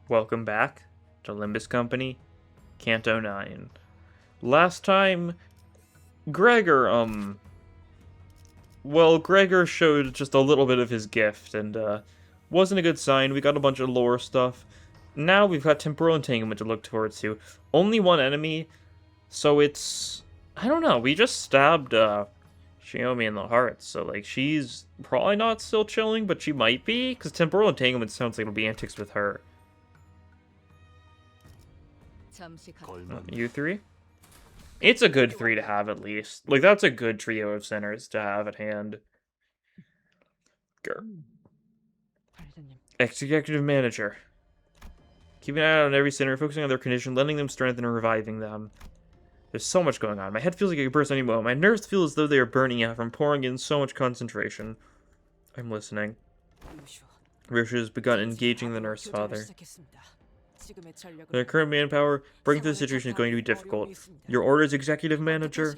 Welcome back to Limbus Company, Canto 9. Last time, Gregor, Gregor showed just a little bit of his gift, and, wasn't a good sign. We got a bunch of lore stuff. Now we've got temporal entanglement to look towards to. Only one enemy, so it's... I don't know, we just stabbed, Xiaomi in the heart, so, like, she's probably not still chilling, but she might be, because temporal entanglement sounds like it'll be antics with her. You three? It's a good three to have, at least. Like, that's a good trio of centers to have at hand. Grr. Executive Manager. Keeping an eye on every center, focusing on their condition, letting them strengthen and reviving them. There's so much going on. My head feels like it could burst any moment. My nerves feel as though they are burning out from pouring in so much concentration. I'm listening. Ryushu has begun engaging the nurse father. The current manpower, breaking through the situation is going to be difficult. Your orders, Executive Manager?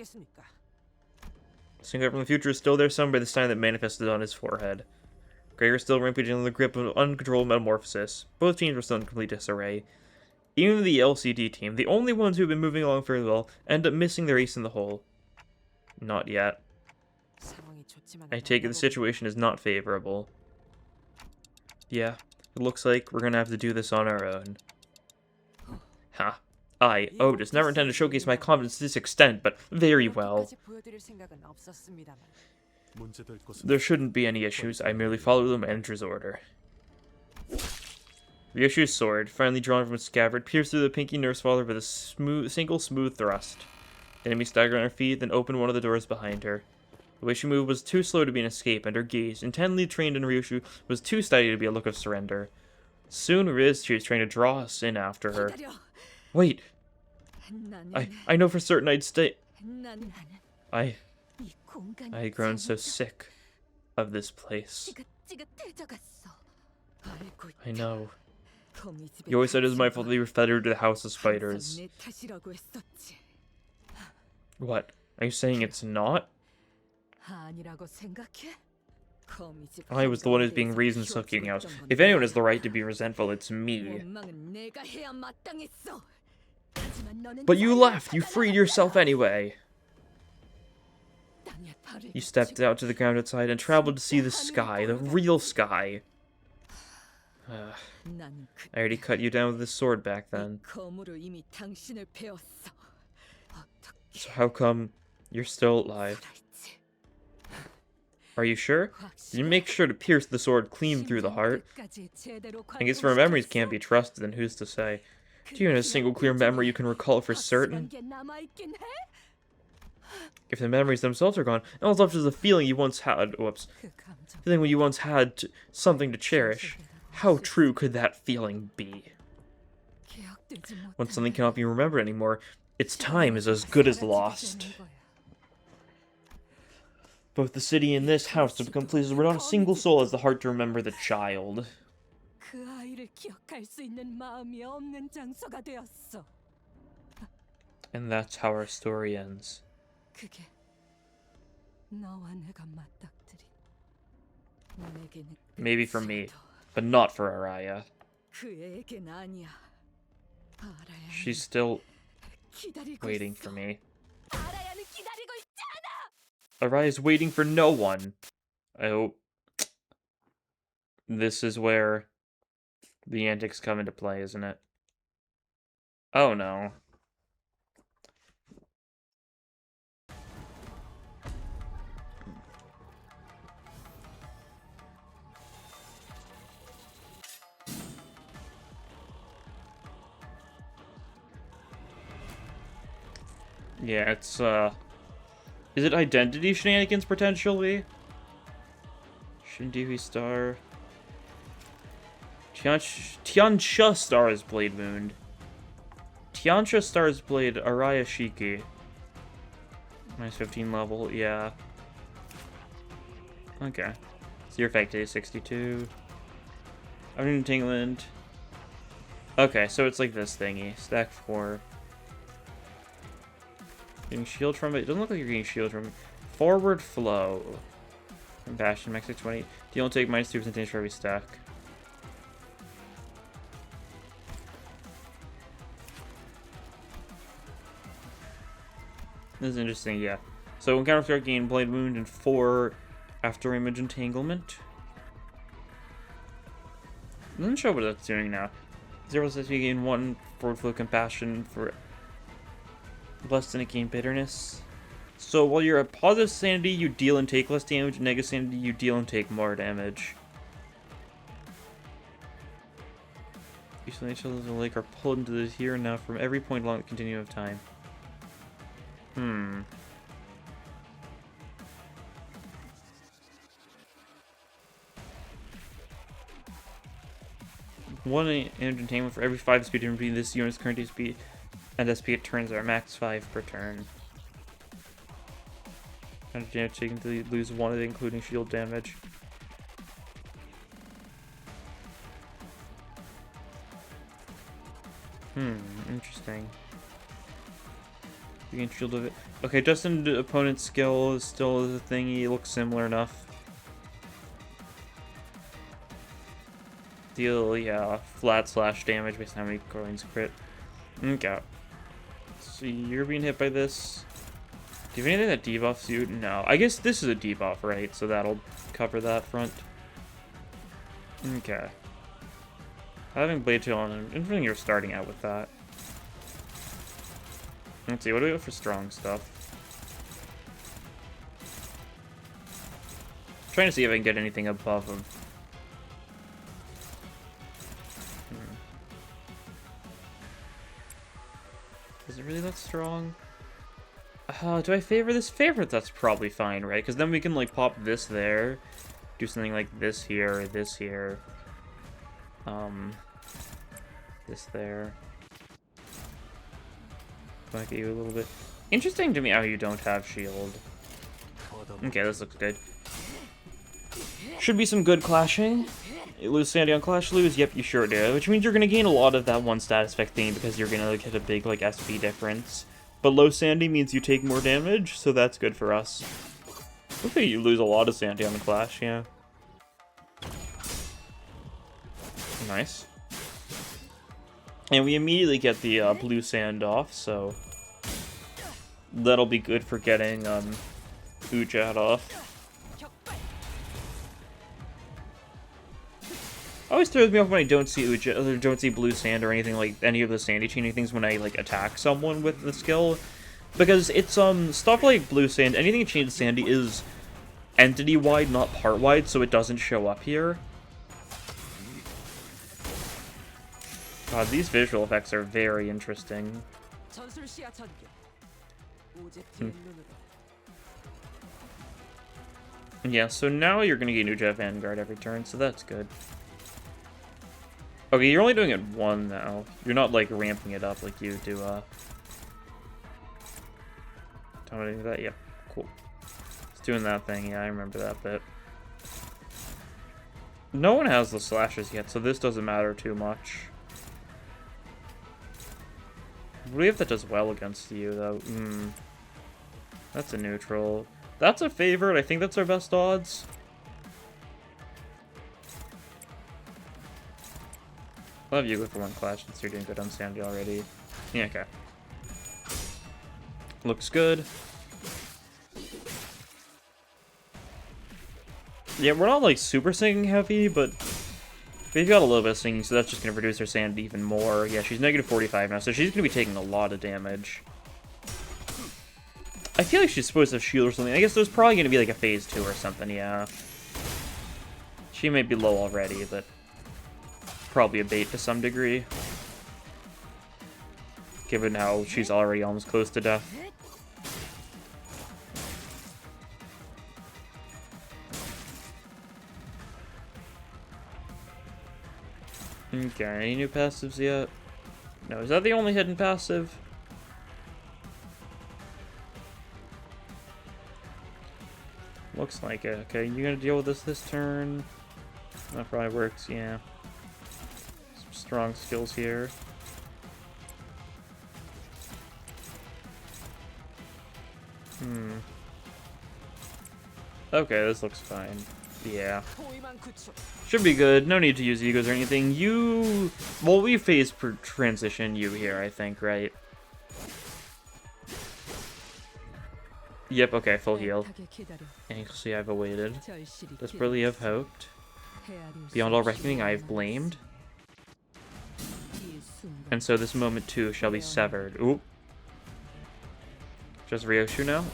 Seeing that from the future is still there some by the sign that manifested on his forehead. Gregor still rampaging in the grip of uncontrolled metamorphosis. Both teams were still in complete disarray. Even the LCD team, the only ones who have been moving along fairly well, end up missing their ace in the hole. Not yet. I take it the situation is not favorable. Yeah, it looks like we're gonna have to do this on our own. Ha. I, Otis, never intended to showcase my confidence to this extent, but very well. There shouldn't be any issues. I merely follow the manager's order. Ryushu's sword, finally drawn from its scabbard, pierced through the pinky nurse father with a single smooth thrust. The enemy staggered on her feet, then opened one of the doors behind her. The way she moved was too slow to be an escape, and her gaze, intently trained in Ryushu, was too steady to be a look of surrender. Soon she was trying to draw us in after her. Wait! I know for certain I'd stay... I had grown so sick of this place. I know. You always said it was my fault that you were fettered to the House of Spiders. What? Are you saying it's not? I was the one who's being reasoned sucking out. If anyone has the right to be resentful, it's me. But you left! You freed yourself anyway! You stepped out to the ground outside and traveled to see the sky, the real sky. I already cut you down with this sword back then. So how come you're still alive? Are you sure? Did you make sure to pierce the sword clean through the heart? I guess if our memories can't be trusted, then who's to say? Do you have a single clear memory you can recall for certain? If the memories themselves are gone, all that's left is the feeling you once had. Feeling when you once had something to cherish. How true could that feeling be? When something cannot be remembered anymore, its time is as good as lost. Both the city and this house have become places where not a single soul has the heart to remember the child. And that's how our story ends. Maybe for me, but not for Araya. She's still waiting for me. Araya's waiting for no one. I hope this is where the antics come into play, isn't it? Oh no. Yeah, it's, is it identity shenanigans, potentially? Shindewi Star. Tiancha Star's Blade Wound. Tiancha Star's Blade, Araya Shiki. Minus 15 level, yeah. Okay. So your effect is 62. Entanglement. Okay, so it's like this thingy. Stack 4. Getting shield from it. It doesn't look like you're getting shield from it. Forward flow. Compassion, max 620. You don't take minus 2% damage for every stack. This is interesting, yeah. So when counter gain Blade Wound and 4 after image entanglement. Doesn't show what that's doing now. 0 says you gain 1 forward flow compassion for less than a gain bitterness. So while you're at positive sanity, you deal and take less damage. Negative sanity, you deal and take more damage. Usually each of the lake are pulled into the here and now from every point along the continuum of time. One energy entertainment for every 5 speed difference between this unit's current speed and SP it turns are max 5 per turn. Energy damage taken until you lose 1 of it, including shield damage. Interesting. You can shield of it. Okay, just an opponent's skill is still a thingy. It looks similar enough. Deal, yeah, flat slash damage based on how many coins crit. Okay. So you're being hit by this. Do you have anything that debuffs you? No. I guess this is a debuff, right? So that'll cover that front. Okay. Having Blade Tail on, I think you're starting out with that. Let's see, what do we have for strong stuff? I'm trying to see if I can get anything above him. Is it really that strong? Do I favor this? Favorite, that's probably fine, right? Because then we can, like, pop this there. Do something like this here, or this here. This there. Back at you a little bit. Interesting to me how you don't have shield. Okay, this looks good. Should be some good clashing. You lose Sandy on Clash Lose? Yep, you sure do. Which means you're going to gain a lot of that one status effect thing because you're going to like, hit a big like SP difference. But low Sandy means you take more damage, so that's good for us. Okay, you lose a lot of Sandy on the Clash, yeah. Nice. And we immediately get the blue sand off, so that'll be good for getting Ujat off. Always throws me off when I don't see Ujat, or don't see blue sand or anything like any of the sandy chaining things when I like attack someone with the skill, because it's stuff like blue sand. Anything that changes sandy is entity wide, not part wide, so it doesn't show up here. God, these visual effects are very interesting. Yeah, so now you're gonna get Ujat Vanguard every turn, so that's good. Okay, you're only doing it 1 now. You're not, like, ramping it up like you do, Tell me to do that? Yep, cool. It's doing that thing, yeah, I remember that bit. No one has the slashes yet, so this doesn't matter too much. What do we have that does well against you, though? That's a neutral. That's a favorite. I think that's our best odds. I'll have you go for 1 clash since you're doing good on Sandy already. Yeah, okay. Looks good. Yeah, we're not like super singing heavy, but we've got a little bit of singing, so that's just going to reduce her sanity even more. Yeah, she's negative 45 now, so she's going to be taking a lot of damage. I feel like she's supposed to have shield or something. I guess there's probably going to be like a phase 2 or something, yeah. She may be low already, but probably a bait to some degree. Given how she's already almost close to death. Okay, any new passives yet? No, is that the only hidden passive? Looks like it. Okay, you gonna deal with this turn? That probably works, yeah. Some strong skills here. Okay, this looks fine. Yeah. Should be good. No need to use egos or anything. You... Well, we phase per transition you here, I think, right? Yep, okay, full heal. Anxiously I've awaited. Desperately have hoped. Beyond all reckoning I have blamed. And so this moment too shall be severed. Ooh. Just Ryoshu now?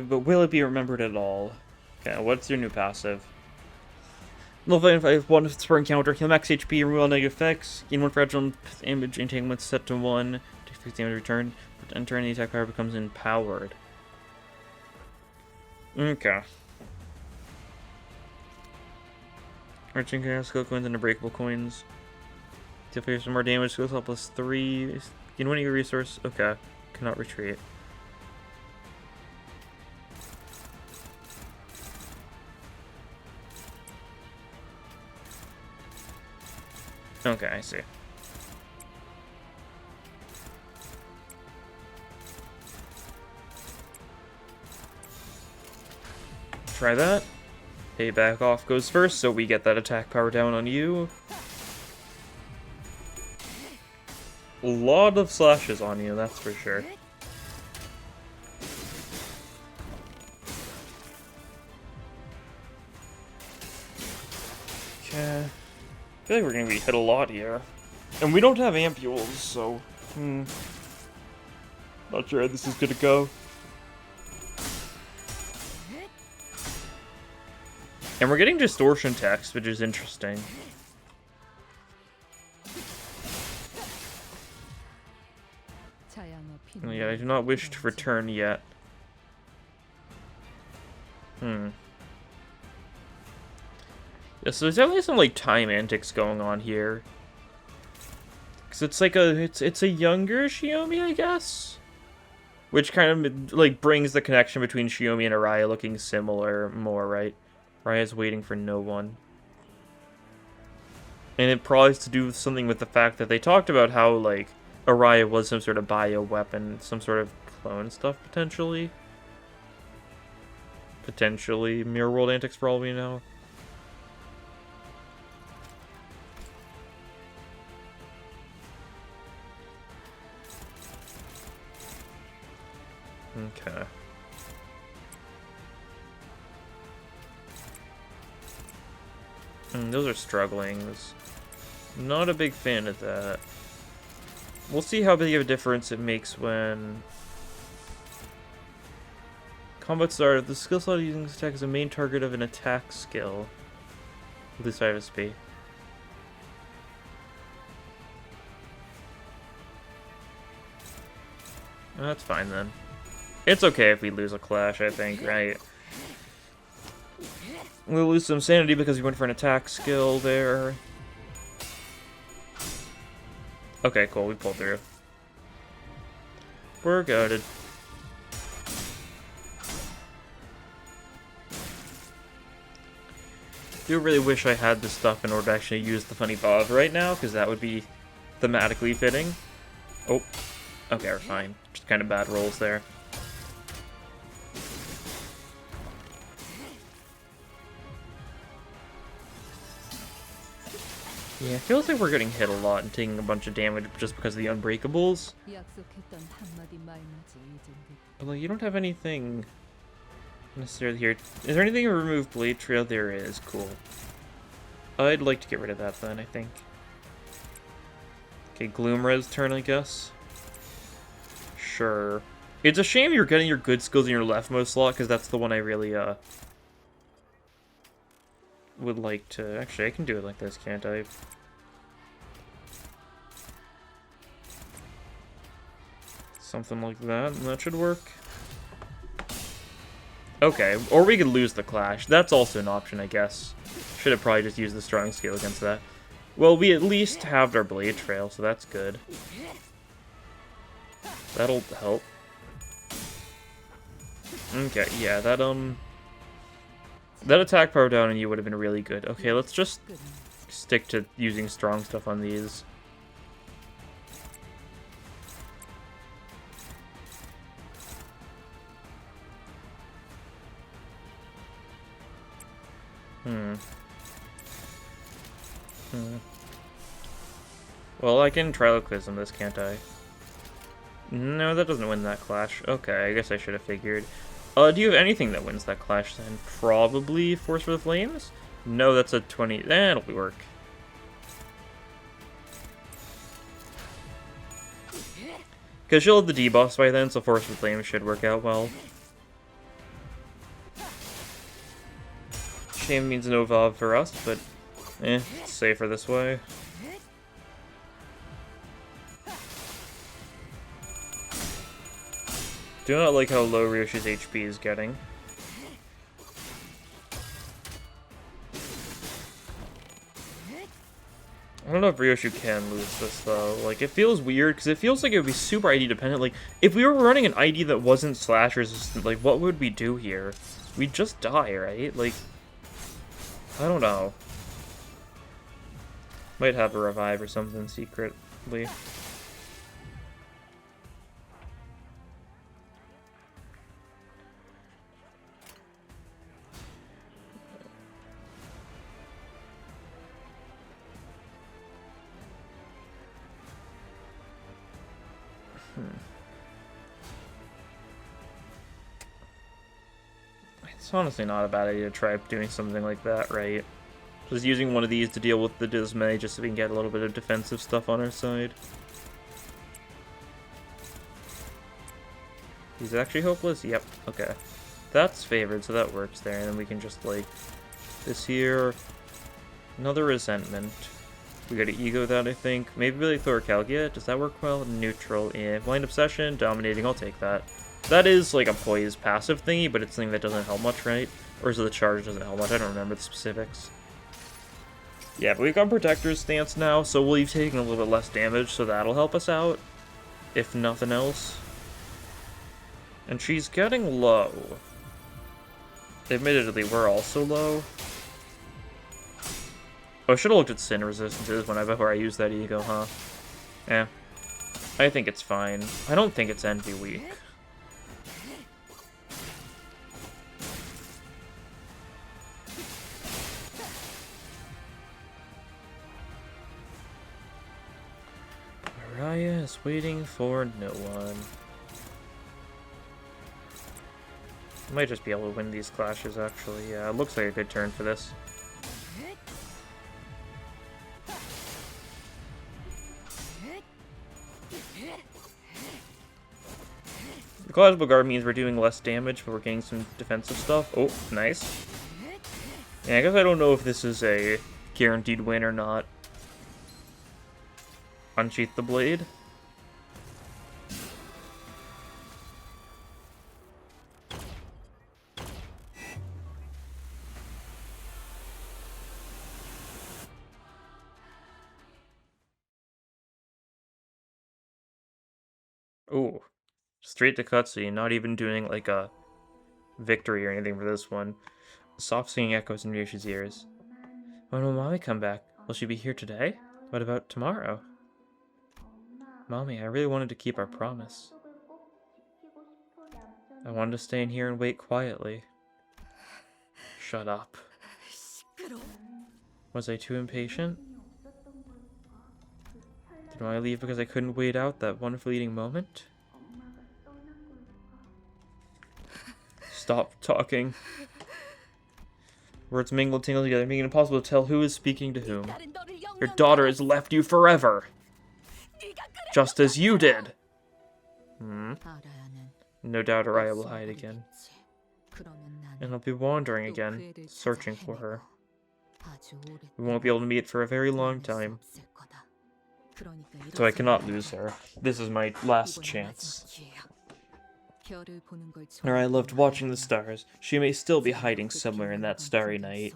But will it be remembered at all? Okay, what's your new passive? Level 5, 1 for encounter, heal max HP, remove all negative effects, gain 1 fragile damage entanglement set to 1, take 6 damage return, enter any attack power becomes empowered. Okay. Arching chaos, skill coins, and unbreakable coins. Deal for some more damage, skill plus +3, gain 1 eager resource, okay. Cannot retreat. Okay, I see. Try that. Hey, back off goes first, so we get that attack power down on you. A lot of slashes on you, that's for sure. Okay. I feel like we're gonna be hit a lot here. And we don't have ampules, so... Not sure how this is gonna go. And we're getting distortion text, which is interesting. Yeah, I do not wish to return yet. Yeah, so there's definitely some like time antics going on here. Cause it's like it's a younger Shiomi, I guess, which kind of like brings the connection between Shiomi and Araya looking similar more, right? Araya's waiting for no one, and it probably has to do with something with the fact that they talked about how like Araya was some sort of bio weapon, some sort of clone stuff potentially. Potentially Mirror World antics for all we know. Okay. Those are struggling. Not a big fan of that. We'll see how big of a difference it makes when... Combat started. The skill slot using this attack is a main target of an attack skill. Lose 5 SP. That's fine then. It's okay if we lose a clash, I think, right? We'll lose some sanity because we went for an attack skill there. Okay, cool, we pulled through. We're goaded. I do really wish I had this stuff in order to actually use the funny Bob right now, because that would be thematically fitting. Oh, okay, we're fine. Just kind of bad rolls there. Yeah, it feels like we're getting hit a lot and taking a bunch of damage just because of the unbreakables. But like, you don't have anything necessarily here. Is there anything to remove Blade Trail? There is. Cool. I'd like to get rid of that then, I think. Okay, Gloomra's turn, I guess. Sure. It's a shame you're getting your good skills in your leftmost slot, because that's the one I really, would like to... Actually, I can do it like this, can't I? Something like that, and that should work. Okay, or we could lose the clash. That's also an option, I guess. Should have probably just used the strong skill against that. Well, we at least have our Blade Trail, so that's good. That'll help. Okay, yeah, that attack power down on you would have been really good. Okay, let's just stick to using strong stuff on these. Well, I can Triloclism this, can't I? No, that doesn't win that clash. Okay, I guess I should have figured. Do you have anything that wins that clash then? Probably Force for the Flames? No, that's a 20. That'll work. Because she'll have the debuffs by then, so Force for the Flames should work out well. Shame means no Vav for us, but it's safer this way. Do not like how low Ryoshi's HP is getting. I don't know if Ryoshi can lose this, though. Like, it feels weird, because it feels like it would be super ID dependent. Like, if we were running an ID that wasn't slash resistant, like, what would we do here? We'd just die, right? Like, I don't know. Might have a revive or something secretly. It's honestly not a bad idea to try doing something like that, right? Just using one of these to deal with the Dismay just so we can get a little bit of defensive stuff on our side. He's actually hopeless? Yep, okay. That's favored, so that works there, and then we can just, like, this here. Another Resentment. We gotta ego that, I think. Maybe like Thoracalgia. Does that work well? Neutral. Yeah. Blind Obsession. Dominating. I'll take that. That is like a poise passive thingy, but it's something that doesn't help much, right? Or is it the charge doesn't help much? I don't remember the specifics. Yeah, but we've got Protector's stance now, so we'll be taking a little bit less damage, so that'll help us out. If nothing else. And she's getting low. Admittedly, we're also low. Oh, I should have looked at Sin Resistances before I used that ego, huh? Yeah. I think it's fine. I don't think it's Envy weak. Mariah is waiting for no one. Might just be able to win these clashes, actually. Yeah, it looks like a good turn for this. The Collapsible Guard means we're doing less damage, but we're getting some defensive stuff. Oh, nice. Yeah, I guess I don't know if this is a guaranteed win or not. Unsheath the blade. Ooh. Straight to cutscene, not even doing like a victory or anything for this one. Soft singing echoes in Ryoshi's ears. When will Mommy come back? Will she be here today? What about tomorrow? Mommy, I really wanted to keep our promise. I wanted to stay in here and wait quietly. Shut up. Was I too impatient? Did I leave because I couldn't wait out that one fleeting moment? Stop talking. Words mingle, tingle together, making it impossible to tell who is speaking to whom. Your daughter has left you forever. Just as you did. No doubt Araya will hide again. And I'll be wandering again, searching for her. We won't be able to meet for a very long time. So I cannot lose her. This is my last chance. Araya loved watching the stars. She may still be hiding somewhere in that starry night.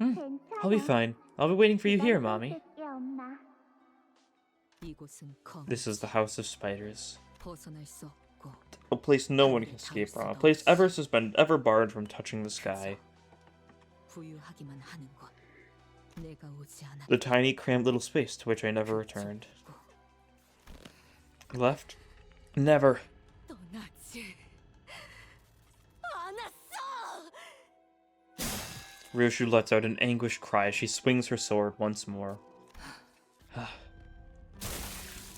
I'll be fine. I'll be waiting for you here, Mommy. This is the House of Spiders. A place no one can escape from. A place ever suspended, ever barred from touching the sky. The tiny, cramped little space to which I never returned. Left? Never. Ryoshu lets out an anguished cry as she swings her sword once more.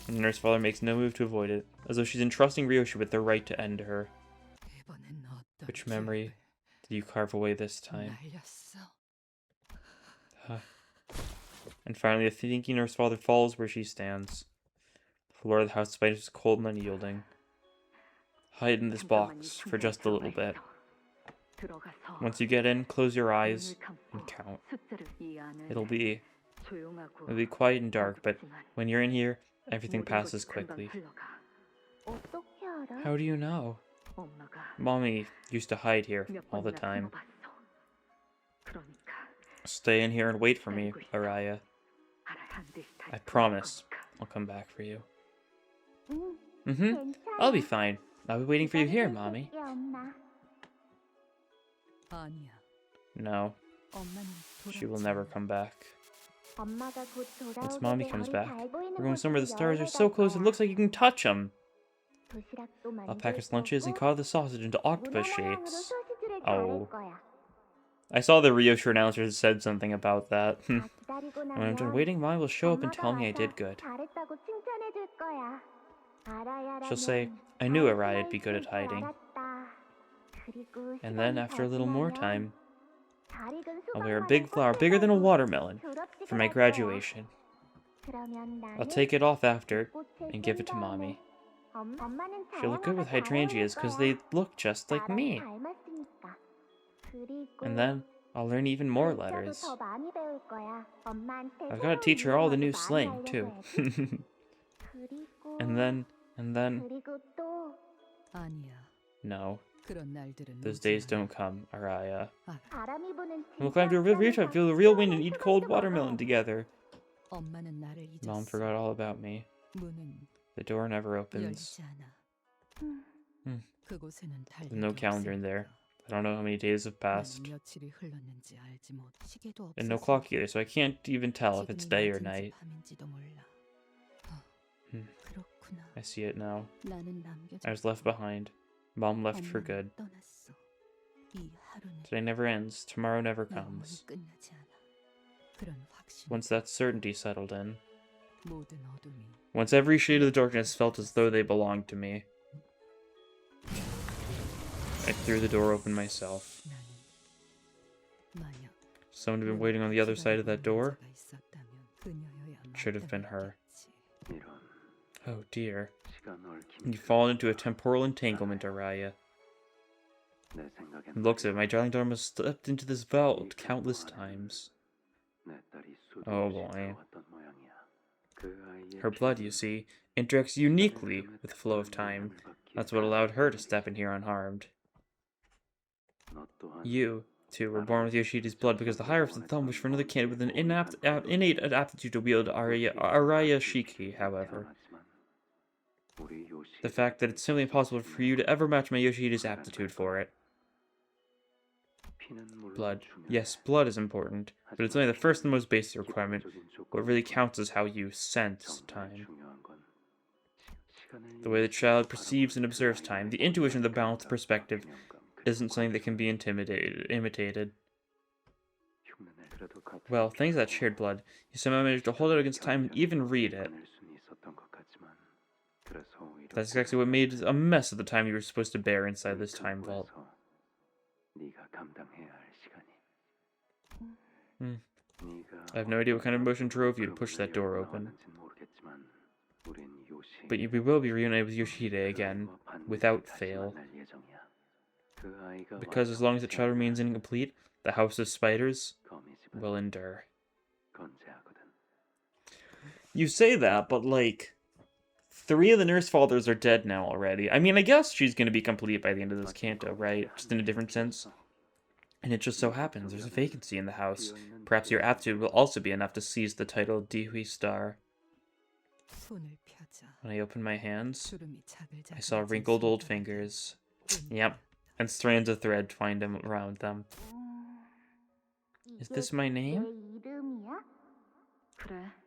And the nurse father makes no move to avoid it, as though she's entrusting Ryoshi with the right to end her. Which memory did you carve away this time? And finally, the thinking nurse father falls where she stands. The floor of the house spiders is cold and unyielding. Hide in this box for just a little bit. Once you get in, close your eyes and count. It'll be quiet and dark, but when you're in here, everything passes quickly. How do you know? Mommy used to hide here all the time. Stay in here and wait for me, Araya. I promise I'll come back for you. I'll be fine. I'll be waiting for you here, Mommy. No. She will never come back. Once Mommy comes back, we're going somewhere the stars are so close it looks like you can touch them. I'll pack us lunches and carve the sausage into octopus shapes. Oh. I saw the Ryoshu announcer said something about that. When I'm done waiting, Mommy will show up and tell me I did good. She'll say, I knew Araya'd be good at hiding. And then, after a little more time, I'll wear a big flower bigger than a watermelon for my graduation. I'll take it off after and give it to Mommy. She'll look good with hydrangeas because they look just like me. And then I'll learn even more letters. I've got to teach her all the new slang, too. and then... No. Those days don't come, Araya. We'll climb to a river rooftop, feel the real wind, and eat cold watermelon together. Mom forgot all about me. The door never opens. There's no calendar in there. I don't know how many days have passed. And no clock either, so I can't even tell if it's day or night. I see it now. I was left behind. Mom left for good. Today never ends. Tomorrow never comes. Once that certainty settled in. Once every shade of the darkness felt as though they belonged to me. I threw the door open myself. Someone had been waiting on the other side of that door. It should have been her. Oh dear. You've fallen into a temporal entanglement, Araya. From the looks of it, my darling daughter must have stepped into this vault countless times. Oh boy. Her blood, you see, interacts uniquely with the flow of time. That's what allowed her to step in here unharmed. You, too, were born with Yoshida's blood because the Hierophant's thumb wished for another candidate with an innate aptitude to wield Araya Shiki, however. The fact that it's simply impossible for you to ever match my Yoshida's aptitude for it. Blood. Yes, blood is important, but it's only the first and most basic requirement. What really counts is how you sense time. The way the child perceives and observes time, the intuition of the balanced perspective, isn't something that can be imitated. Well, thanks to that shared blood, you somehow managed to hold out against time and even read it. That's exactly what made a mess of the time you were supposed to bear inside this time vault. I have no idea what kind of emotion drove you to push that door open. But we will be reunited with Yoshida again, without fail. Because as long as the child remains incomplete, the House of Spiders will endure. You say that, but like, 3 of the nurse fathers are dead now already. I mean, I guess she's going to be complete by the end of this canto, right? Just in a different sense. And it just so happens there's a vacancy in the house. Perhaps your aptitude will also be enough to seize the title Dihui Star. When I opened my hands, I saw wrinkled old fingers. Yep, and strands of thread twined around them. Is this my name?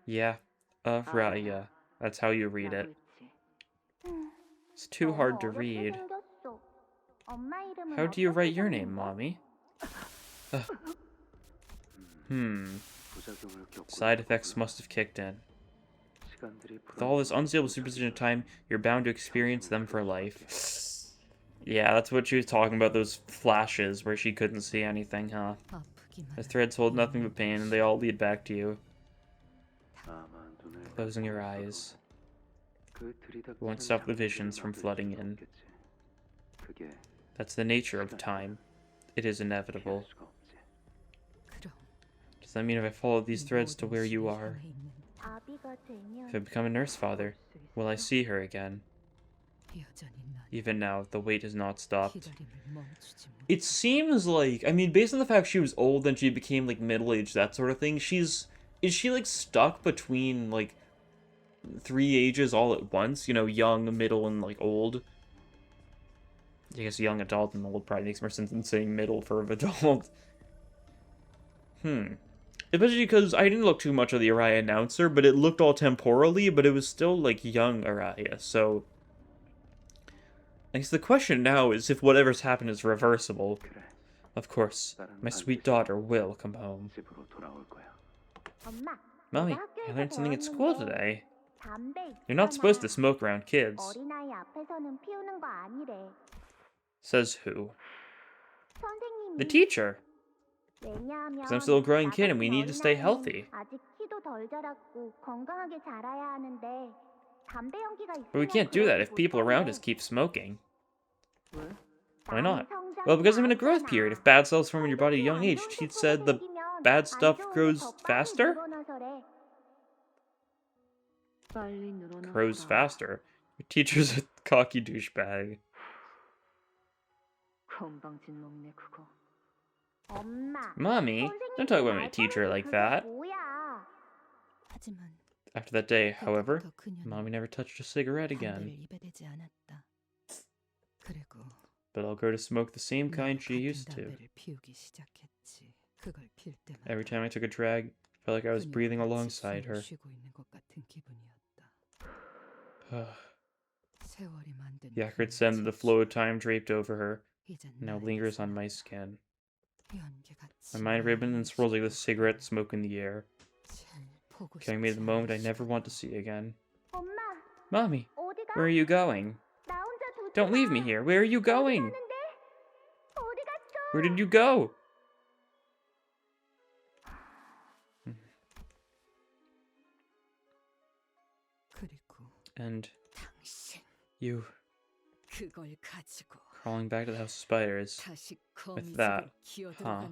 Yeah, Raya. That's how you read it. It's too hard to read. How do you write your name, Mommy? Side effects must have kicked in. With all this unstable superstition of time, you're bound to experience them for life. Yeah, that's what she was talking about, those flashes where she couldn't see anything, huh? The threads hold nothing but pain, and they all lead back to you. Closing your eyes. You won't stop the visions from flooding in. That's the nature of time. It is inevitable. Does that mean if I follow these threads to where you are? If I become a nurse father, will I see her again? Even now, the wait has not stopped. It seems like, I mean, based on the fact she was old and she became, like, middle-aged, that sort of thing, is she, like, stuck between, like, 3 ages all at once? You know, young, middle, and, like, old? I guess young adult and old probably makes more sense than saying middle for an adult. Especially because I didn't look too much of the Araya announcer, but it looked all temporally, but it was still, like, young Araya, so... I guess the question now is if whatever's happened is reversible. Of course, my sweet daughter will come home. Mommy, I learned something at school today. You're not supposed to smoke around kids. Says who? The teacher. Because I'm still a growing kid and we need to stay healthy. But we can't do that if people around us keep smoking. Why not? Well, because I'm in a growth period. If bad cells form in your body at a young age, she said the bad stuff grows faster? Grows faster? Your teacher's a cocky douchebag. Mommy, don't talk about my teacher like that. After that day, however, Mommy never touched a cigarette again. But I'll grow to smoke the same kind she used to. Every time I took a drag, I felt like I was breathing alongside her. The acrid scent of the flow of time draped over her, now lingers on my skin. My mind ribbons and swirls like the cigarette smoke in the air, carrying me to the moment I never want to see again. Mommy, where are you going? Don't leave me here. Where are you going? Where did you go? And you crawling back to the house of spiders with that, huh?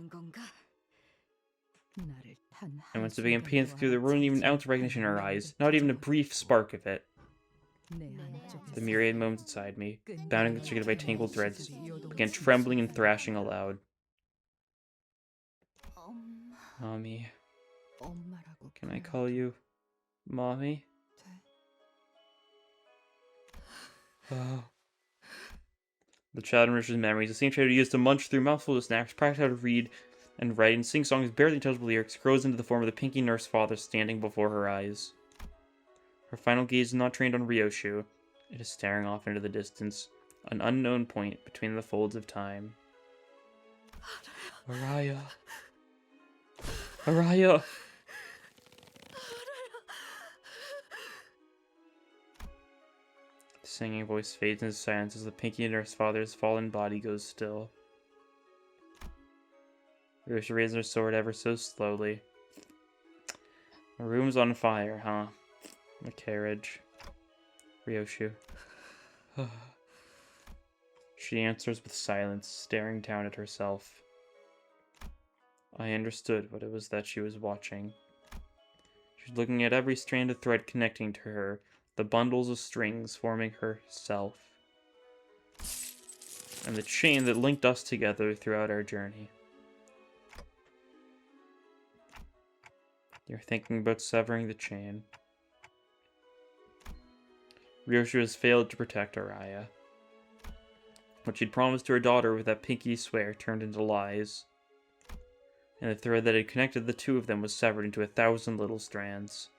And once it began peeling through, there wasn't even an ounce of recognition in her eyes, not even a brief spark of it. The myriad moments inside me, bound and constricted by tangled threads, began trembling and thrashing aloud. Mommy. Can I call you Mommy? Oh. The child enriches memories. The same child who used to munch through mouthfuls of snacks, practice how to read and write, and sing songs with barely intelligible lyrics, grows into the form of the pinky nurse father standing before her eyes. Her final gaze is not trained on Ryoshu. It is staring off into the distance, an unknown point between the folds of time. Araya. Araya! The singing voice fades into silence as the pinky nurse father's fallen body goes still. Ryoshu raises her sword ever so slowly. The room's on fire, huh? The carriage. Ryoshu. She answers with silence, staring down at herself. I understood what it was that she was watching. She was looking at every strand of thread connecting to her, the bundles of strings forming herself, and the chain that linked us together throughout our journey. You're thinking about severing the chain. Ryoshu has failed to protect Araya. What she'd promised to her daughter with that pinky swear turned into lies. And the thread that had connected the two of them was severed into 1,000 little strands.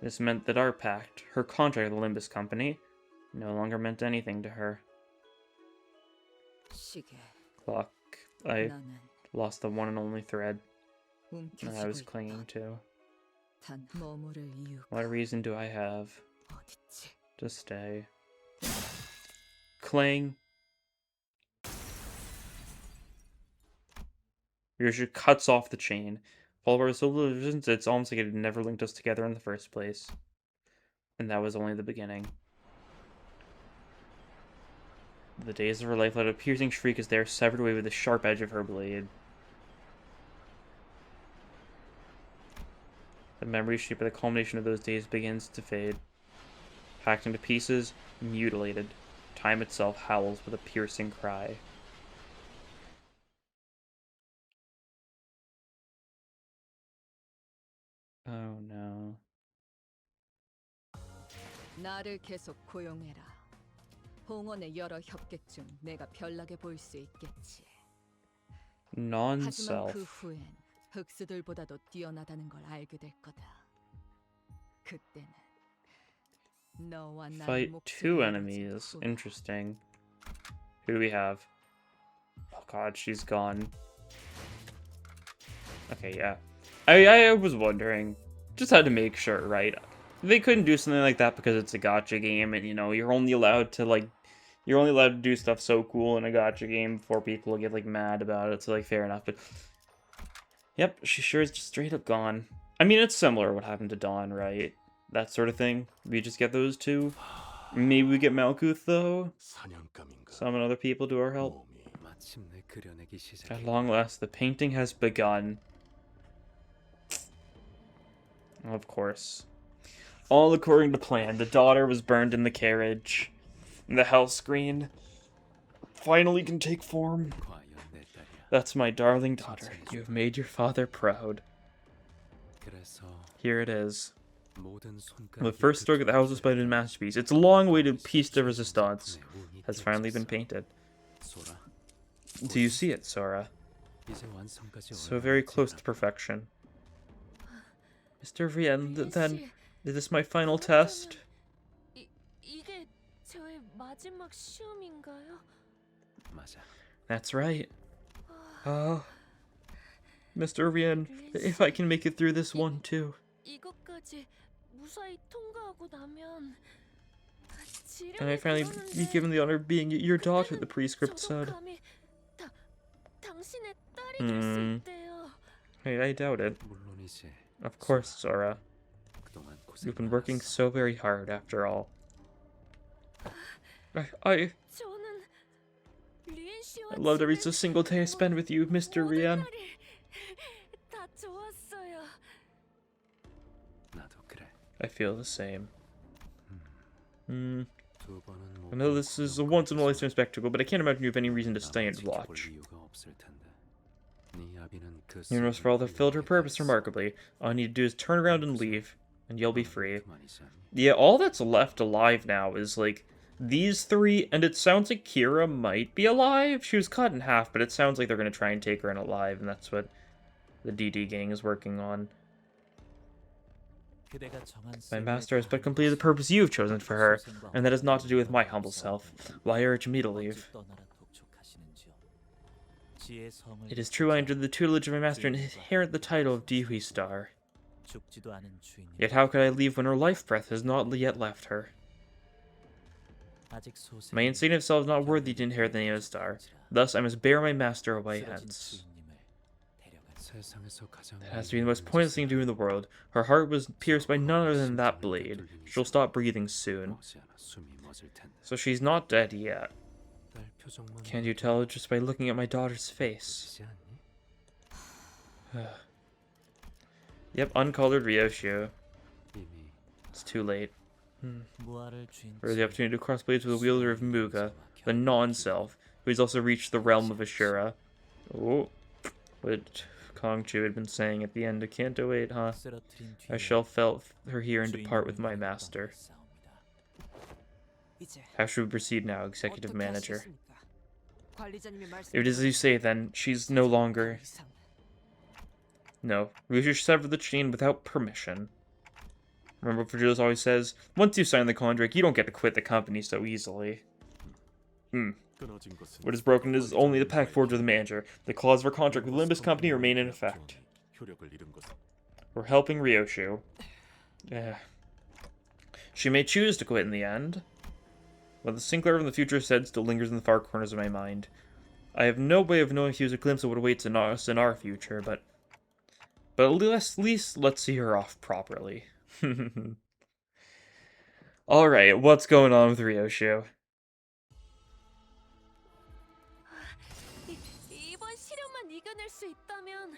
This meant that our pact, her contract with the Limbus company, no longer meant anything to her. Clock. I lost the one and only thread that I was clinging to. What reason do I have to stay? Clang. Ryoshu cuts off the chain. Followed by our solo visions, it's almost like it had never linked us together in the first place. And that was only the beginning. The days of her life let a piercing shriek as they are severed away with the sharp edge of her blade. The memory shaped by the culmination of those days begins to fade. Hacked into pieces, mutilated. Time itself howls with a piercing cry. Oh no. 나를 계속 고용해라. 봉헌의 여러 협객 중 내가 별나게 보일 수 있겠지. 하지만 Non-self. 그 후엔 흑수들보다도 뛰어나다는 걸 알게 될 거다. 그때는 너와 나의 Fight 목숨을 two 걸어줄 enemies. 뿐. Interesting. Who do we have? Oh god, she's gone. Okay, yeah. I was wondering. Just had to make sure, right? They couldn't do something like that because it's a gacha game, and you know, you're only allowed to do stuff so cool in a gacha game before people get like mad about it, so like fair enough, but yep, she sure is just straight up gone. I mean, it's similar to what happened to Dawn, right? That sort of thing. We just get those two. Maybe we get Malkuth though. Summon other people to our help. At long last, the painting has begun. Of course. All according to plan. The daughter was burned in the carriage. The hell screen finally can take form. That's my darling daughter. You have made your father proud. Here it is. The first stroke of the House of Spider's masterpiece. Its long-awaited piece de resistance has finally been painted. Do you see it, Sora? So very close to perfection. Mr. Rien, then, is this my final test? 이게 저의 마지막 시험인가요? That's right. Oh, Mr. Rien, if I can make it through this one too. 이것까지 무사히 통과하고 나면 And I finally be given the honor of being your daughter, the prescript said. 당신의 딸이 될 수 있대요. Hey, I doubt it. Of course, Sora. You've been working so very hard, after all. I loved every single day I spent with you, Mr. Rien. I feel the same. I know this is a once-in-a-lifetime spectacle, but I can't imagine you have any reason to stay and watch. Universe for all that filled her purpose remarkably. All you need to do is turn around and leave, and you'll be free. Yeah, all that's left alive now is, like, these three, and it sounds like Kira might be alive. She was cut in half, but it sounds like they're going to try and take her in alive, and that's what the DD gang is working on. My master has but completed the purpose you have chosen for her, and that has not to do with my humble self. Why urge me to leave? It is true I under the tutelage of my master and inherit the title of Dewey Star. Yet how could I leave when her life breath has not yet left her? My insignificant self is not worthy to inherit the name of Star. Thus I must bear my master away hence. That has to be the most pointless thing to do in the world. Her heart was pierced by none other than that blade. She'll stop breathing soon. So she's not dead yet. Can't you tell just by looking at my daughter's face? Yep, uncolored Ryoshu. It's too late. For the opportunity to cross blades with the wielder of Muga, the non-self, who has also reached the realm of Ashura. Oh, what Kongchu had been saying at the end of Canto 8, huh? I shall felt her here and depart with my master. How should we proceed now, Executive Manager? If it is as you say, then she's no longer... No, we should sever the chain without permission. Remember what Virgilius always says? Once you sign the contract, you don't get to quit the company so easily. What is broken is only the pact forged with the manager. The clause of our contract with the Limbus company remain in effect. We're helping Ryoshu. Yeah. She may choose to quit in the end, but the Sinclair from the future said still lingers in the far corners of my mind. I have no way of knowing if he was a glimpse of what awaits us in our future, but at least let's see her off properly. Alright, what's going on with Ryoshu? 이번 시련만 이겨낼 수 있다면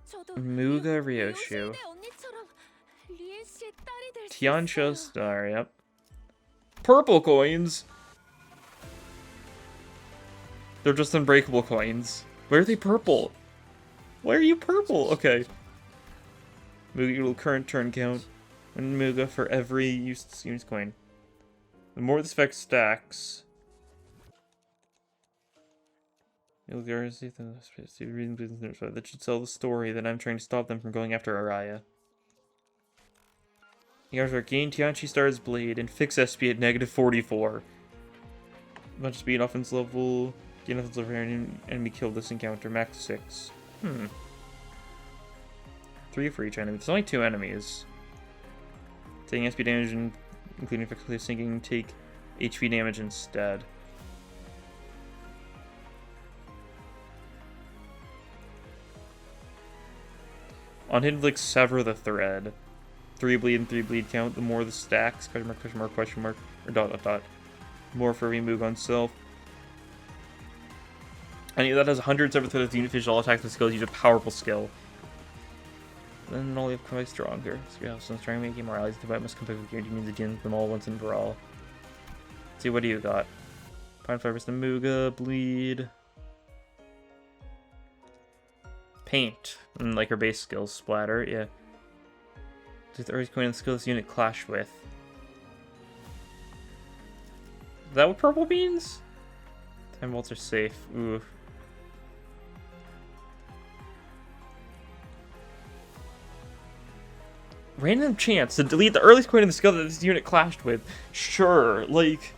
저도 Muga 리오시의 Ryoshu. 언니처럼 리엔 씨의 딸이 될 수 Tiansha 있어요. Star, yep. Purple coins! They're just unbreakable coins. Why are they purple? Why are you purple? Okay. Muga will current turn count. And Muga for every used coin. The more this effect stacks... You'll guarantee the reason that should tell the story that I'm trying to stop them from going after Araya. You guys are gain Tianchi Star's Blade and fix SP at -44. Bunch of speed, offense level, gain offense level, and enemy kill this encounter, max 6. 3 for each enemy. There's only 2 enemies. Taking SP damage and including effectively sinking, take HP damage instead. On hit, like, sever the thread. 3 bleed and 3 bleed count. The more the stacks, question mark, question mark, question mark, or dot, dot, dot. More for remove on self. And that has 100 sever thread of the unit visual attacks and skills. Use a powerful skill. Then only have quite stronger. So yeah, so trying to make you more allies. The fight must compete with guaranteed means again them all once and for all. Let's see, what do you got? Pine Fibers the Muga, bleed. Paint. And like her base skills, splatter, yeah. Does the Earth Coin and skill this unit clash with? Is that what purple means? Time bolts are safe. Ooh. Random chance to delete the earliest coin in the skill that this unit clashed with. Sure, like...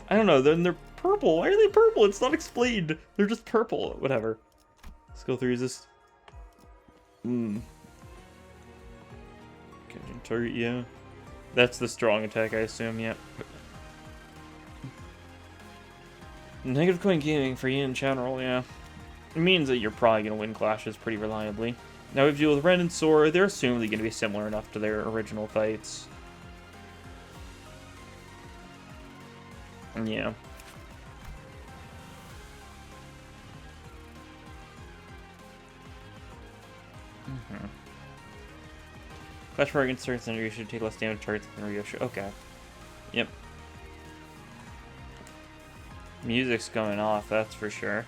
I don't know, then they're purple. Why are they purple? It's not explained. They're just purple. Whatever. Skill 3 is this... Target, yeah. That's the strong attack, I assume, yeah. Negative coin gaming for you in general, yeah. It means that you're probably going to win clashes pretty reliably. Now we deal with Ren and Sora. They're assumedly going to be similar enough to their original fights. Yeah. Clash Royale against certain Synergy should take less damage targets than Ryoshu. Okay. Yep. Music's going off, that's for sure.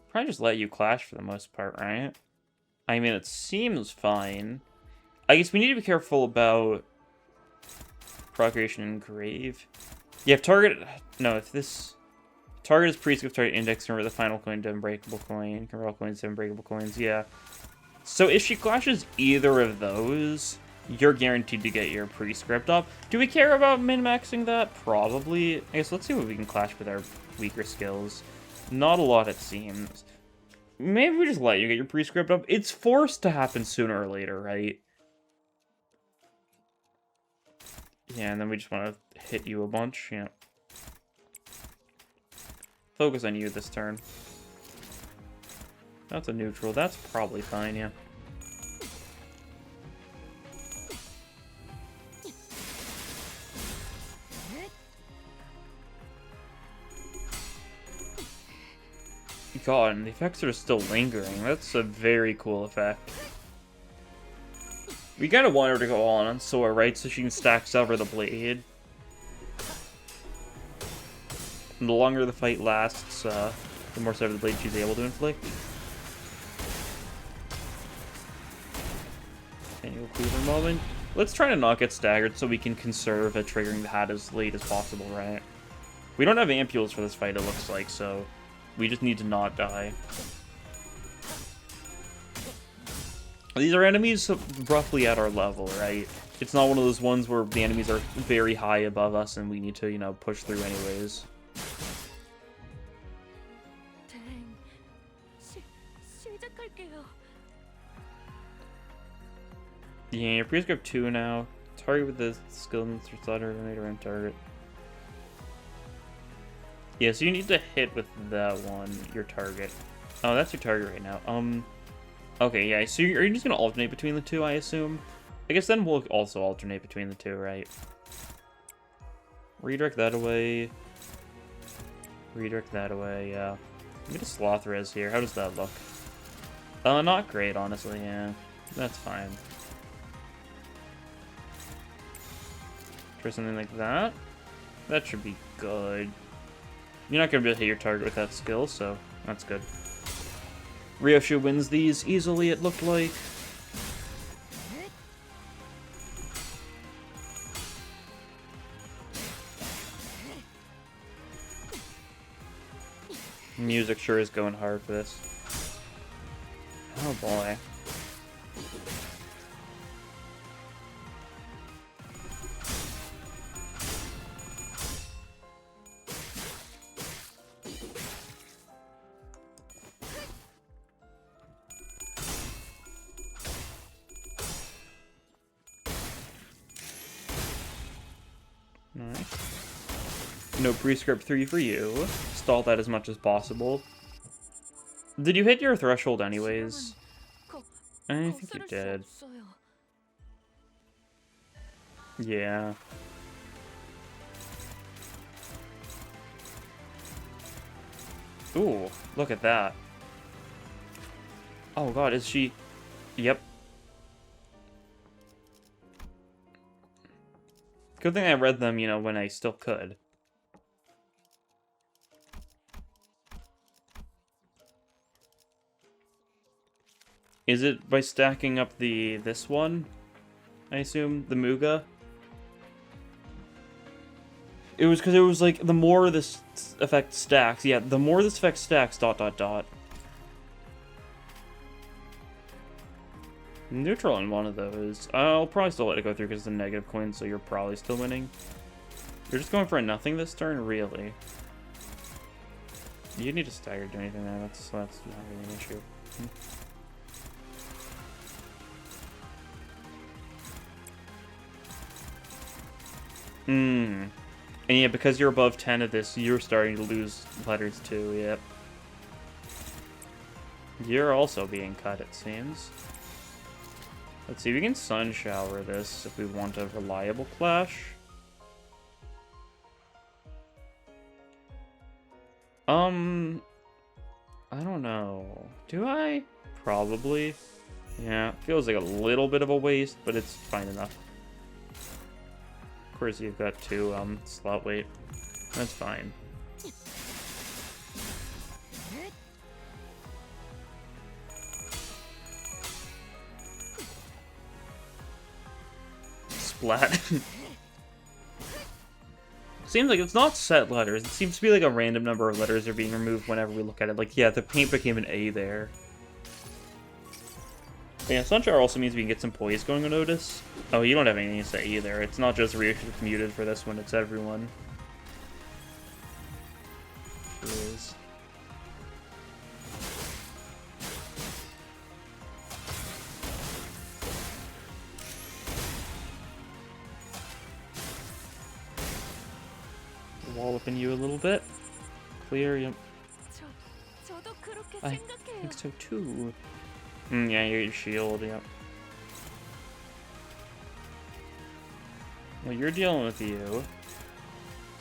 Probably just let you clash for the most part, right? I mean, it seems fine. I guess we need to be careful about Procreation and Grave. Yeah, if target... No, if this... Target is pre-skip target index, convert the final coin to unbreakable coin. Convert all coins to unbreakable coins, yeah. So if she clashes either of those, you're guaranteed to get your prescript up. Do we care about min-maxing that? Probably. I guess let's see what we can clash with our weaker skills. Not a lot, it seems. Maybe we just let you get your prescript up. It's forced to happen sooner or later, right? Yeah, and then we just want to hit you a bunch. Yeah. Focus on you this turn. That's a neutral. That's probably fine, yeah. God, and the effects are still lingering. That's a very cool effect. We kind of want her to go on Sora, right? So she can stack Sever the Blade. And the longer the fight lasts, the more Sever the Blade she's able to inflict. Annual Cleaver moment. Let's try to not get staggered so we can conserve at triggering the hat as late as possible, right? We don't have ampules for this fight, it looks like, so we just need to not die. These are enemies roughly at our level, right? It's not one of those ones where the enemies are very high above us and we need to, you know, push through anyways. Yeah, your priest grab 2 now. Target with the skill and slaughter made around target. Yeah, so you need to hit with that one, your target. Oh, that's your target right now. Okay, yeah, so are you just gonna alternate between the two, I assume? I guess then we'll also alternate between the two, right? Redirect that away. Redirect that away, yeah. Let me just sloth res here. How does that look? Not great, honestly, yeah. That's fine. Try something like that. That should be good. You're not going to be able to hit your target with that skill, so that's good. Ryoshu wins these easily, it looked like. Music sure is going hard for this. Oh boy. No prescript 3 for you. Stall that as much as possible. Did you hit your threshold anyways? I think you did. Yeah. Ooh, look at that. Oh god, is she... Yep. Good thing I read them, you know, when I still could. Is it by stacking up this one? I assume? The Muga? It was because it was like, the more this effect stacks, yeah, the more this effect stacks, ... Neutral on one of those. I'll probably still let it go through because it's a negative coin, so you're probably still winning. You're just going for a nothing this turn? Really? You need to stagger do anything there, that's not really an issue. And yeah, because you're above 10 of this, you're starting to lose letters too, yep. You're also being cut, it seems. Let's see, we can Sun Shower this if we want a reliable clash. I don't know. Do I? Probably. Yeah, feels like a little bit of a waste, but it's fine enough. Of course, you've got 2 slot weight. That's fine. Splat. Seems like it's not set letters. It seems to be like a random number of letters are being removed whenever we look at it. Like, yeah, the paint became an A there. But yeah, Sunshower also means we can get some poise going on Otis. Oh, you don't have anything to say either. It's not just Ryoshu muted for this one, it's everyone. It is. Walloping you a little bit. Clear, yep. I think so too. Yeah, your shield, yep. Well, you're dealing with you.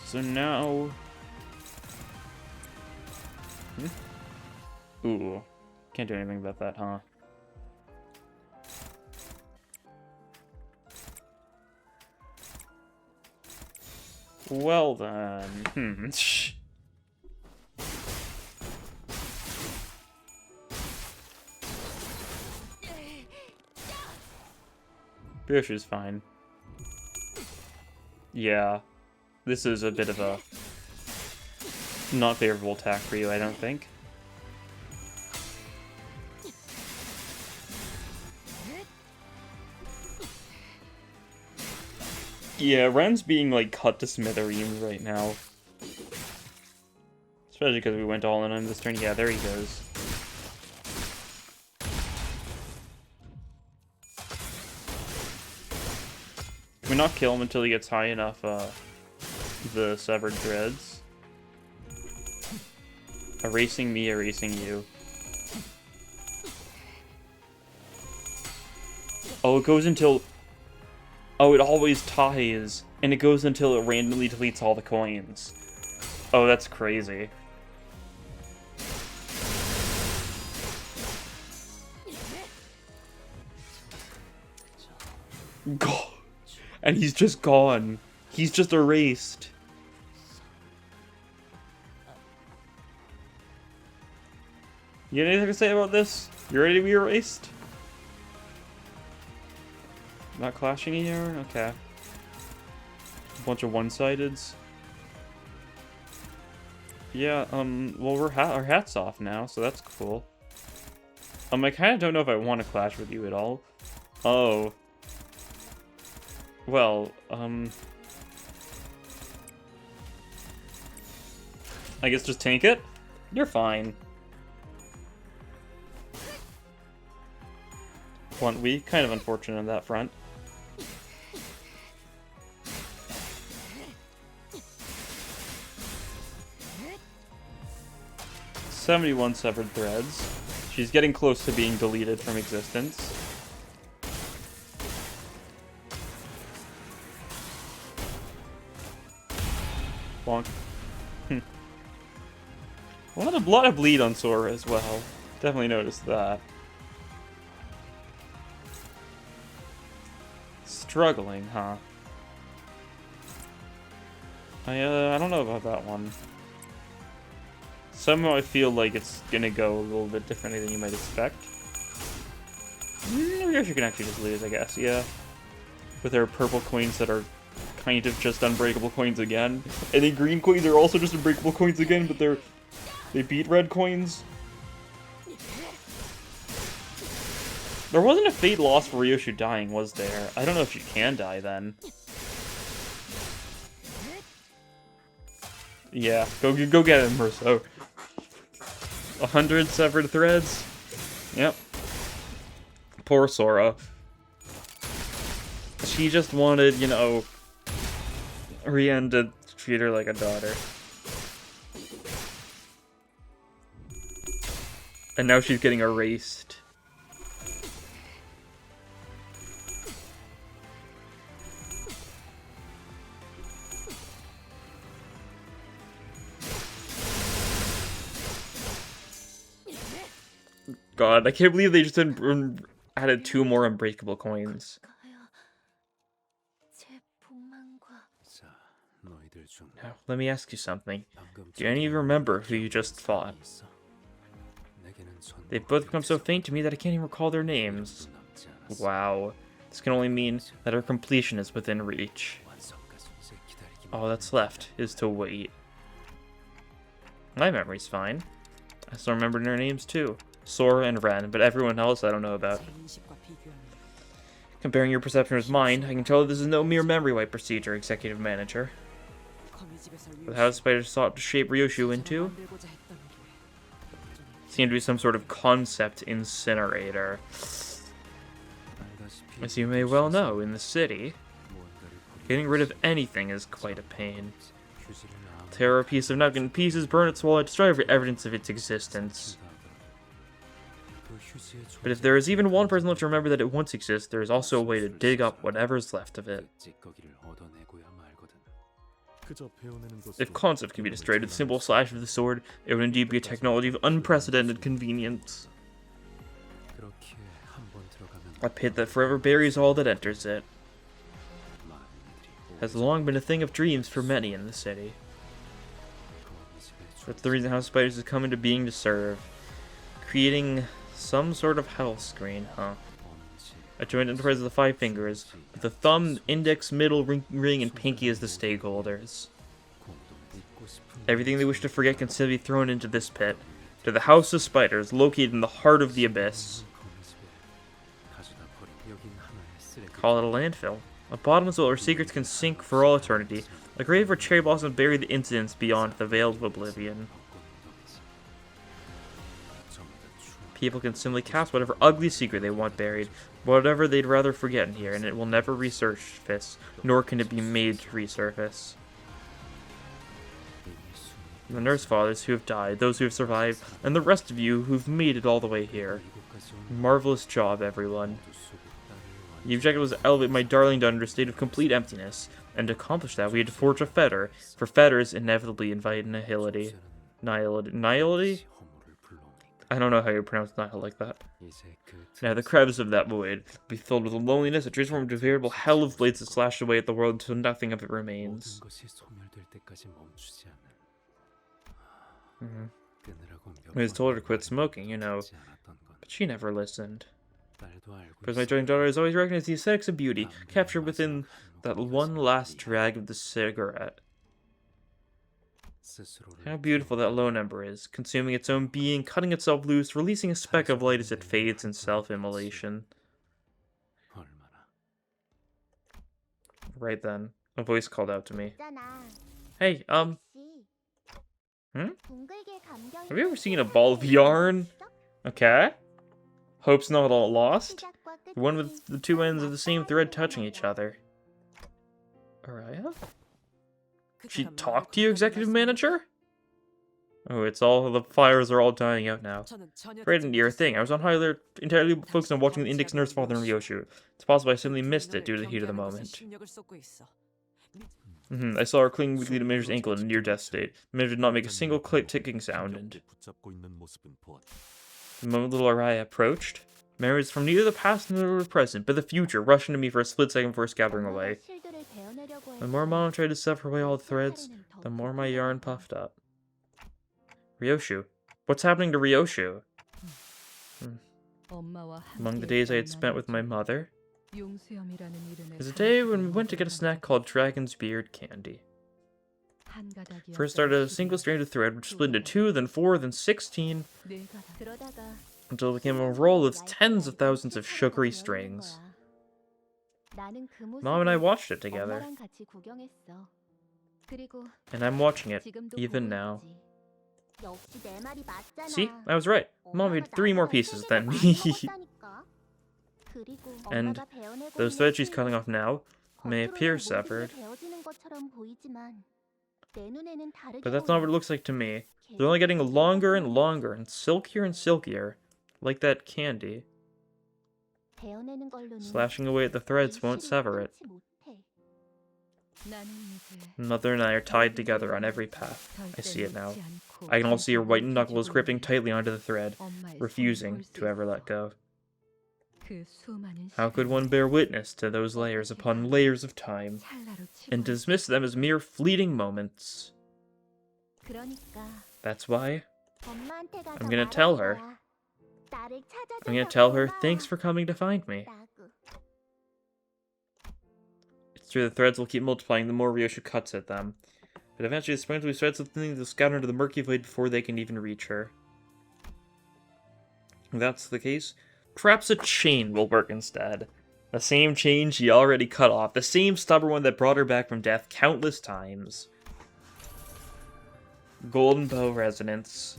So now... Ooh. Can't do anything about that, huh? Well then, Ryoshu's fine. Yeah. This is a bit of a not favorable attack for you, I don't think. Yeah, Ren's being, like, cut to smithereens right now. Especially because we went all in on this turn. Yeah, there he goes. Can we not kill him until he gets high enough, the severed threads? Erasing me, erasing you. Oh, it goes until... Oh, it always ties. And it goes until it randomly deletes all the coins. Oh, that's crazy. God. And he's just gone. He's just erased. You got anything to say about this? You ready to be erased? Not clashing here? Okay. A bunch of one-sideds. Yeah, well, our hat's off now, so that's cool. I kind of don't know if I want to clash with you at all. Oh. Well, I guess just tank it? You're fine. Blunt weak, kind of unfortunate on that front. "71 severed threads." She's getting close to being deleted from existence. Bonk. A lot of bleed on Sora as well. Definitely noticed that. Struggling, huh? I don't know about that one. Somehow I feel like it's gonna go a little bit differently than you might expect. I guess you can actually just lose, I guess, yeah. With their purple coins that are kind of just unbreakable coins again. And the green coins are also just unbreakable coins again, but they beat red coins. There wasn't a fate loss for Ryoshu dying, was there? I don't know if you can die then. Yeah, go get him, Merso. 100 severed threads. Yep. Poor Sora. She just wanted, you know, Rian to treat her like a daughter. And now she's getting erased. God, I can't believe they just added 2 more unbreakable coins. Now, let me ask you something. Do any of you remember who you just fought? They've both become so faint to me that I can't even recall their names. Wow. This can only mean that our completion is within reach. All that's left is to wait. My memory's fine. I still remember their names too. Sora and Ren, but everyone else I don't know about. Comparing your perception with mine, I can tell that this is no mere memory wipe procedure, Executive Manager. But how spiders sought to shape Ryoshu into? Seemed to be some sort of concept incinerator. As you may well know, in the city, getting rid of anything is quite a pain. Tear a piece of nugget in pieces, burn it, swallow it, destroy every evidence of its existence. But if there is even one person left to remember that it once existed, there is also a way to dig up whatever's left of it. If concept can be destroyed with a simple slash of the sword, it would indeed be a technology of unprecedented convenience. A pit that forever buries all that enters it. Has long been a thing of dreams for many in the city. That's the reason how spiders has come into being to serve. Creating some sort of health screen, huh? A joint enterprise of the 5 fingers, with the thumb, index, middle, ring, and pinky as the stakeholders. Everything they wish to forget can still be thrown into this pit, to the House of Spiders, located in the heart of the abyss. Call it a landfill. A bottomless well where secrets can sink for all eternity. A grave where cherry blossoms bury the incidents beyond the veil of oblivion. People can simply cast whatever ugly secret they want buried, whatever they'd rather forget in here, and it will never resurface, nor can it be made to resurface. The nurse fathers who have died, those who have survived, and the rest of you who've made it all the way here. Marvelous job, everyone. The objective was to elevate my darling daughter to a state of complete emptiness, and to accomplish that we had to forge a fetter, for fetters inevitably invite nihility. Nihility? I don't know how you pronounce nihil like that. Now the crevice of that void will be filled with a loneliness that transformed into a veritable hell of blades that slash away at the world until nothing of it remains. I was told her to quit smoking, you know, but she never listened. Because my darling daughter has always recognized the aesthetics of beauty, captured within that one last drag of the cigarette. How beautiful that lone ember is, consuming its own being, cutting itself loose, releasing a speck of light as it fades in self-immolation. Right then, a voice called out to me. Hey, Have you ever seen a ball of yarn? Okay. Hope's not all lost. One with the two ends of the same thread touching each other. Araya? She talked to you, executive manager? Oh, the fires are all dying out now. Right into your thing. I was on high alert, entirely focused on watching the Index Nurse Father and Ryoshu. It's possible I simply missed it due to the heat of the moment. I saw her clinging weakly to Major's ankle in a near-death state. Major did not make a single ticking sound, and the moment little Araya approached, memories from neither the past nor the present, but the future, rushed into me for a split second before scattering away. The more Mom tried to sever away all the threads, the more my yarn puffed up. Ryoshu. What's happening to Ryoshu? Among the days I had spent with my mother, was a day when we went to get a snack called Dragon's Beard Candy. First started a single strand of thread, which split into 2, then 4, then 16, until it became a roll of tens of thousands of sugary strings. Mom and I watched it together. And I'm watching it, even now. See? I was right. Mom made 3 more pieces than me. And those threads she's cutting off now may appear severed. But that's not what it looks like to me. They're only getting longer and longer, and silkier, like that candy. Slashing away at the threads won't sever it. Mother and I are tied together on every path. I see it now. I can also see her white knuckles gripping tightly onto the thread, refusing to ever let go. How could one bear witness to those layers upon layers of time, and dismiss them as mere fleeting moments? That's why I'm gonna tell her. I'm gonna tell her, thanks for coming to find me. It's true the threads will keep multiplying the more Ryoshu cuts at them. But eventually the spindly threads of things will scatter into the murky void before they can even reach her. If that's the case, perhaps a chain will work instead. The same chain she already cut off. The same stubborn one that brought her back from death countless times. Golden Bow Resonance.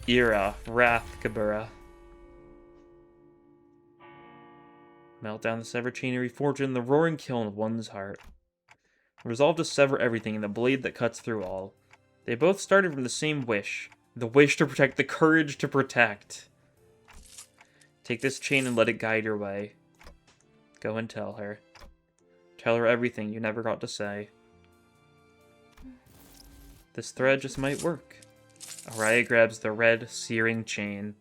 Era. Wrath Kabura. Melt down the severed chain and reforge it in the roaring kiln of one's heart. Resolve to sever everything in the blade that cuts through all. They both started from the same wish. The wish to protect, the courage to protect. Take this chain and let it guide your way. Go and tell her. Tell her everything you never got to say. This thread just might work. Araya grabs the red, searing chain.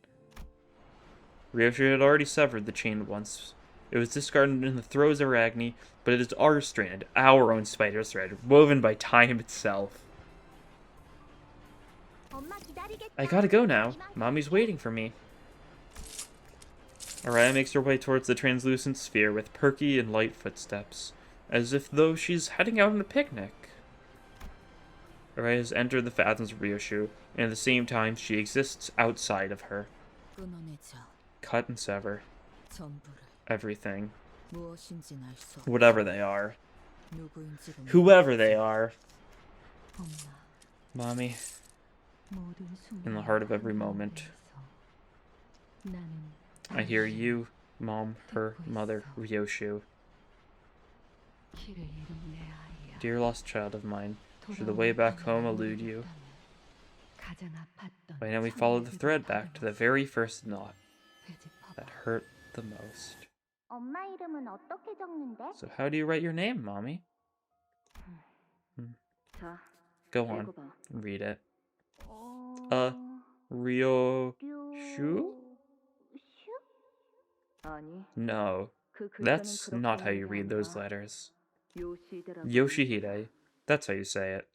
Ryoshu had already severed the chain once. It was discarded in the throes of her agony, but it is our strand, our own spider's thread, woven by time itself. I gotta go now. Mommy's waiting for me. Araya makes her way towards the translucent sphere with perky and light footsteps, as if though she's heading out on a picnic. Araya has entered the fathoms of Ryoshu, and at the same time she exists outside of her. Cut and sever. Everything. 무엇인진 알 수 없. Whatever they are. 누구인지도 Whoever they are. 엄마. Mommy, 모든 in the 순간 heart of every moment. 나는 I hear you, Mom, her mother, Ryoshu. 길을 잃은 내 아이야. Dear lost child of mine, should the way back home elude you? 가장 아팠던 By now we follow the thread back to the very first knot that hurt the most. 엄마 이름은 어떻게 적는데? So how do you write your name, Mommy? 자, Go on, 읽어봐. read it. 어... Ryoshu? 슈? 아니, No, 그 글자는 that's 그렇게 not how 읽는 you 게 read those 아니라 letters. 요시히데라고 Yoshihide, that's how you say it.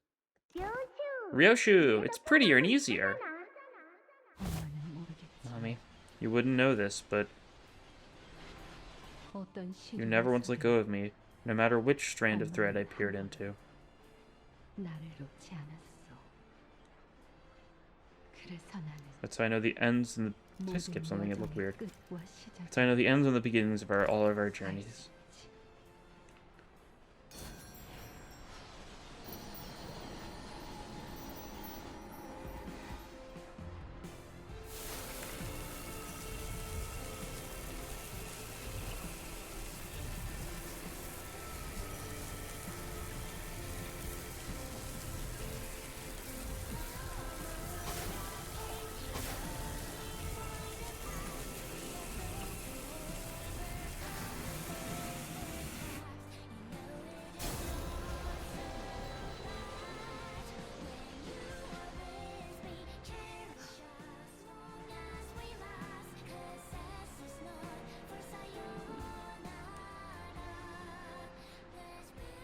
슈슈. Ryoshu, it's prettier and easier. 엄마는 모르겠지. Mommy, you wouldn't know this, but 어떤 you never once let go of me, no matter which strand of thread I peered into. 나를 놓지 않았어. 그래서 나는 That's how I know the ends and the... Did I 모든 skip something? It looked 여정의 weird. 끝과 시작을 That's how I know the ends and the beginnings of all of our journeys.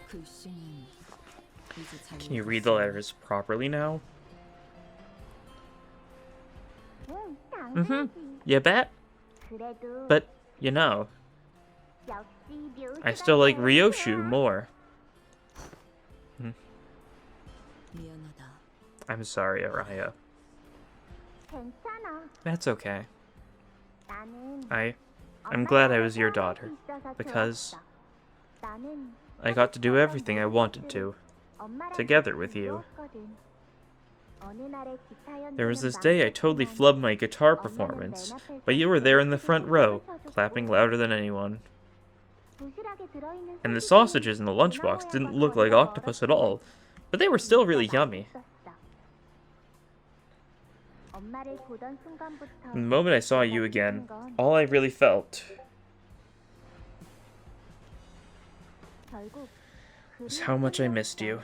글씨는 이제 잘 Can you read the letters properly now? 응, Mm-hmm. 당연하지. You bet? 그래도 But, you know, 역시 묘수가 I still like 제일 Ryoshu 좋아. more. 미안하다. I'm sorry, Araya. 괜찮아. That's okay. 나는 I'm 엄마랑 glad I was your 사랑할 daughter, 수 있어서 because 좋았어. 나는 I got to do everything I wanted to, 엄마랑 together 같이 with you. 누웠거든. 어느 날에 기타 There was 연주는 this day I totally 망쳤지만 flubbed my guitar 엄마는 performance, 맨 앞에 but you were there in the 서서 front row, 웃어줬고 clapping louder than anyone. 도시락에 들어있는 And the 소시지는 sausages in the 문어 lunchbox didn't 모양과 look like 거리가 octopus at 멀었지만 all, but they were still really 진짜 yummy. 맛있었어. 엄마를 보던 순간부터 The moment I saw 내가 you again, 느낀 건 all I really felt 결국 was how much I missed you.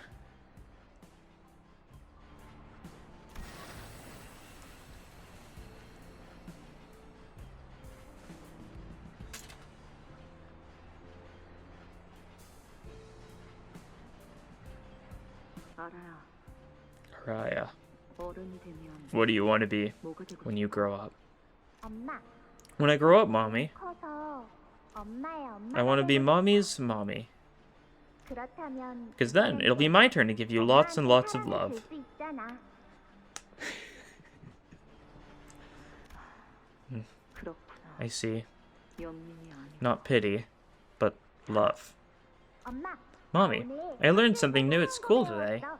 알아야. Araya, 어른이 되면 what do you want to be 뭐가 되고 when you grow up? 엄마 When I grow up, Mommy, 커서 엄마의 엄마가 I want to be 되고 Mommy's mommy. 그렇다면 Because then it'll be my turn to give you lots and lots of love. 줄수 있잖아. 그렇구나. I see. 연민이 아니고 Not pity, but love. 엄마 Mommy, 오늘 I learned something new at 새로운 school 거 today. 배웠어.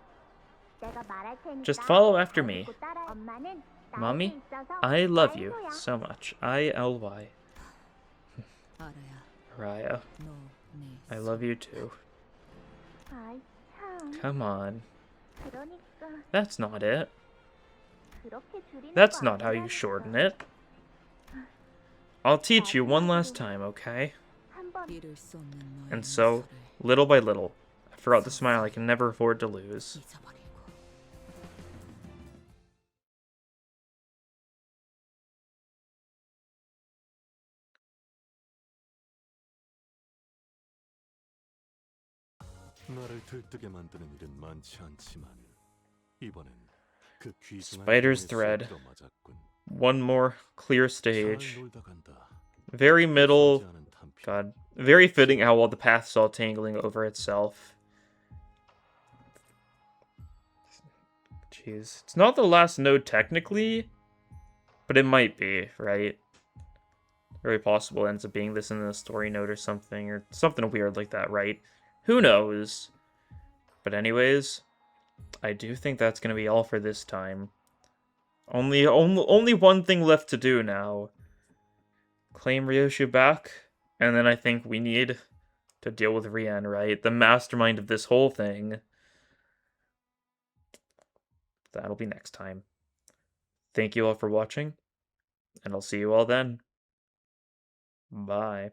내가 말할 테니까 Just follow after 잘 me. 듣고 따라해. 엄마는 Mommy, 나에게 있어서 I love you 알소야. so much. I-L-Y. 알아야. Araya, 너 내. I love you too. 아이 참 Come on. 그러니까 That's not it. 그렇게 줄이는 That's 거 not how you 아니라니까. shorten it. I'll teach you one last time, okay? 한번 잃을 수 없는 너의 And so, 미소를 little by little, I forgot the smile I can never afford to lose. 잊어버리고. 나를 들뜨게 만드는 일은 많지 않지만 이번엔 그 귀중한 Spider's 영혼의 thread. 수업도 맞았군. One more clear 잘 stage. 놀다 간다. Very middle. 쓰지 않은 탄피. God. Very fitting how all the path's all tangling over itself. Jeez. It's not the last node technically, but it might be, right? Very possible it ends up being this in the story note or something weird like that, right? Who knows? But anyways, I do think that's gonna be all for this time. Only one thing left to do now. Claim Ryoshu back, and then I think we need to deal with Rian, right? The mastermind of this whole thing. That'll be next time. Thank you all for watching, and I'll see you all then. Bye.